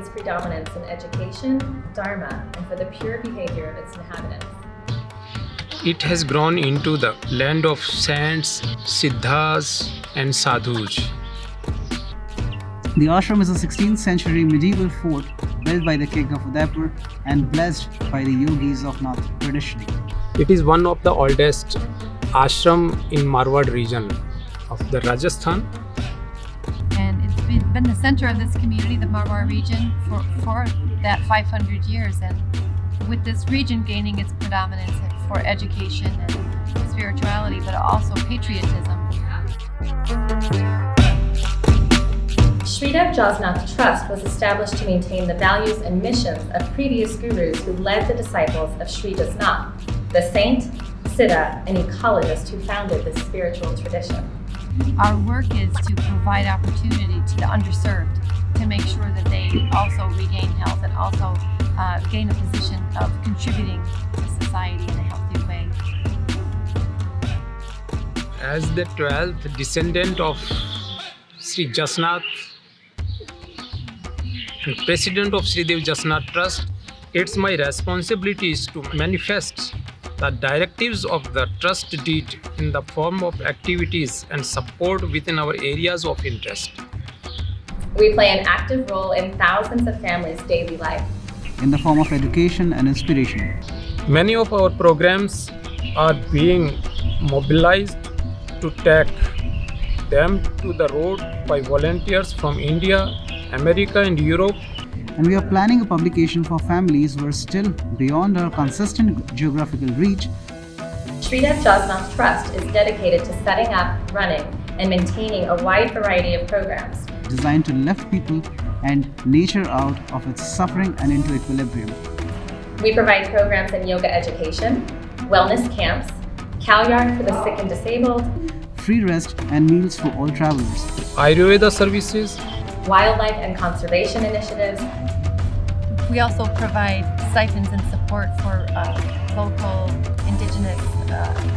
its predominance in education, dharma, and for the pure behavior of its inhabitants. It has grown into the land of saints, siddhas, and sadhus. The ashram is a 16th century medieval fort built by the king of Udaipur and blessed by the yogis of Nath tradition. It is one of the oldest ashram in Marwar region of the Rajasthan. And it's been the center of this community, the Marwar region, for that 500 years. And with this region gaining its predominance for education and spirituality, but also patriotism. Shri Jasnath Trust was established to maintain the values and missions of previous gurus who led the disciples of Shri Jasnath, the saint, siddha, and ecologist who founded this spiritual tradition. Our work is to provide opportunity to the underserved, to make sure that they also regain health and also gain a position of contributing to society in a healthy way. As the 12th descendant of Shri Jasnath and President of Shri Jasnath Trust, it's my responsibility to manifest the directives of the trust deed in the form of activities and support within our areas of interest. We play an active role in thousands of families' daily life in the form of education and inspiration. Many of our programs are being mobilized to take them to the road by volunteers from India, America, and Europe. And we are planning a publication for families who are still beyond our consistent geographical reach. Shri Jasnath Trust is dedicated to setting up, running, and maintaining a wide variety of programs designed to lift people and nature out of its suffering and into equilibrium. We provide programs in yoga education, wellness camps, Kalyarn for the sick and disabled, free rest and meals for all travelers, Ayurveda services, wildlife and conservation initiatives. We also provide stipends and support for local indigenous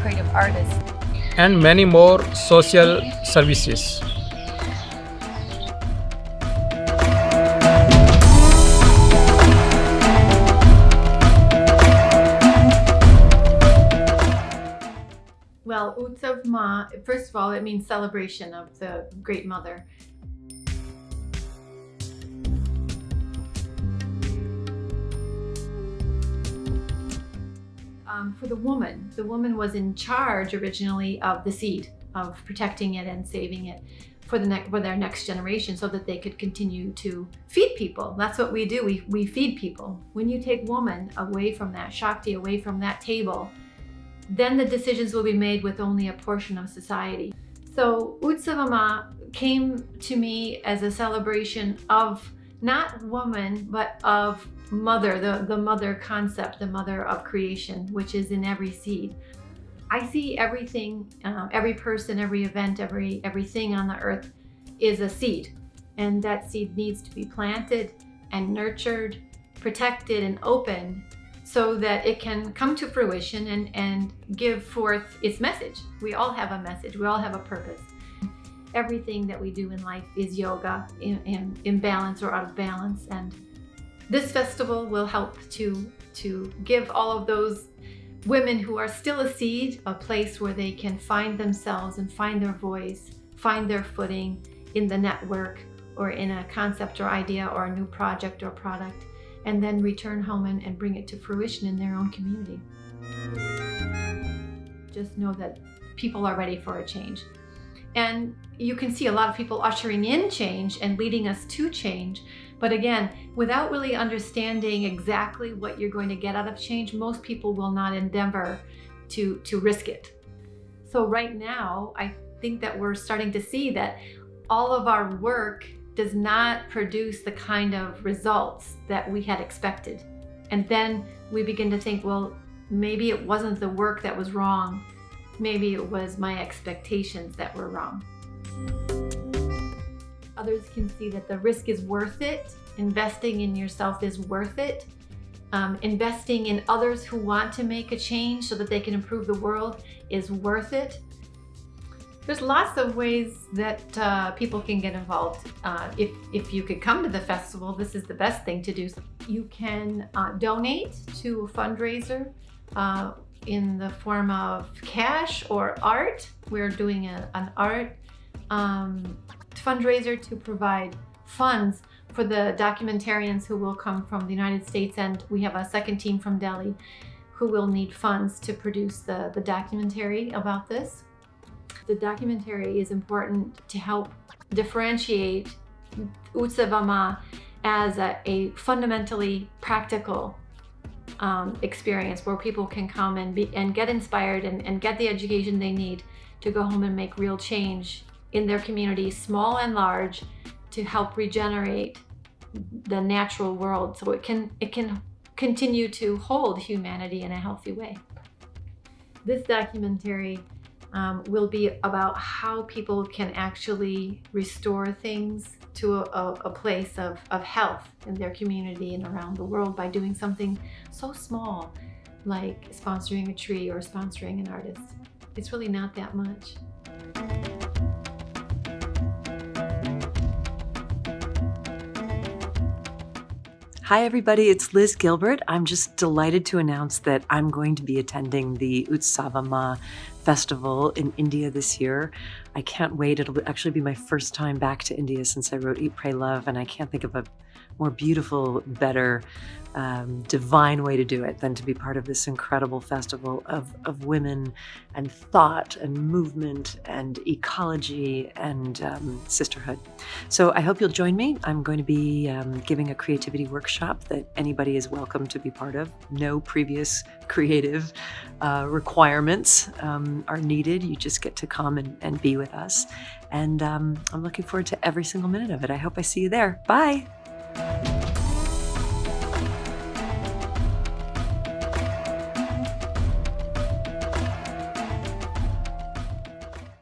creative artists. and many more social services. Well, Utsava, first of all, it means celebration of the Great Mother. For the woman was in charge originally of the seed, of protecting it and saving it for their next generation so that they could continue to feed people. That's what we do, we feed people. When you take woman away from that, Shakti away from that table, then the decisions will be made with only a portion of society. So Utsava came to me as a celebration of not woman, but of mother, the mother concept, the mother of creation, which is in every seed. I see everything, every person, every event, everything on the earth is a seed. And that seed needs to be planted and nurtured, protected and opened so that it can come to fruition and give forth its message. We all have a message, we all have a purpose. Everything that we do in life is yoga, in balance or out of balance. And this festival will help to give all of those women who are still a seed a place where they can find themselves and find their voice, find their footing in the network or in a concept or idea or a new project or product, and then return home and bring it to fruition in their own community. Just know that people are ready for a change. And you can see a lot of people ushering in change and leading us to change. But again, without really understanding exactly what you're going to get out of change, most people will not endeavor to risk it. So right now, I think that we're starting to see that all of our work does not produce the kind of results that we had expected. And then we begin to think, well, maybe it wasn't the work that was wrong. Maybe it was my expectations that were wrong. Others can see that the risk is worth it. Investing in yourself is worth it. Investing in others who want to make a change so that they can improve the world is worth it. There's lots of ways that people can get involved. If you could come to the festival, this is the best thing to do. You can donate to a fundraiser in the form of cash or art. We're doing an art fundraiser to provide funds for the documentarians who will come from the United States, and we have a second team from Delhi who will need funds to produce the documentary about this. The documentary is important to help differentiate Utsava as a fundamentally practical experience where people can come and get inspired and get the education they need to go home and make real change in their community, small and large, to help regenerate the natural world so it can continue to hold humanity in a healthy way. This documentary will be about how people can actually restore things to a place of health in their community and around the world by doing something so small like sponsoring a tree or sponsoring an artist. It's really not that much. Hi everybody, it's Liz Gilbert. I'm just delighted to announce that I'm going to be attending the Utsava festival in India this year. I can't wait. It'll actually be my first time back to India since I wrote Eat, Pray, Love, and I can't think of a more beautiful, better, divine way to do it than to be part of this incredible festival of women and thought and movement and ecology and sisterhood. So I hope you'll join me. I'm going to be giving a creativity workshop that anybody is welcome to be part of. No previous creative requirements are needed. You just get to come and be with us. And I'm looking forward to every single minute of it. I hope I see you there. Bye.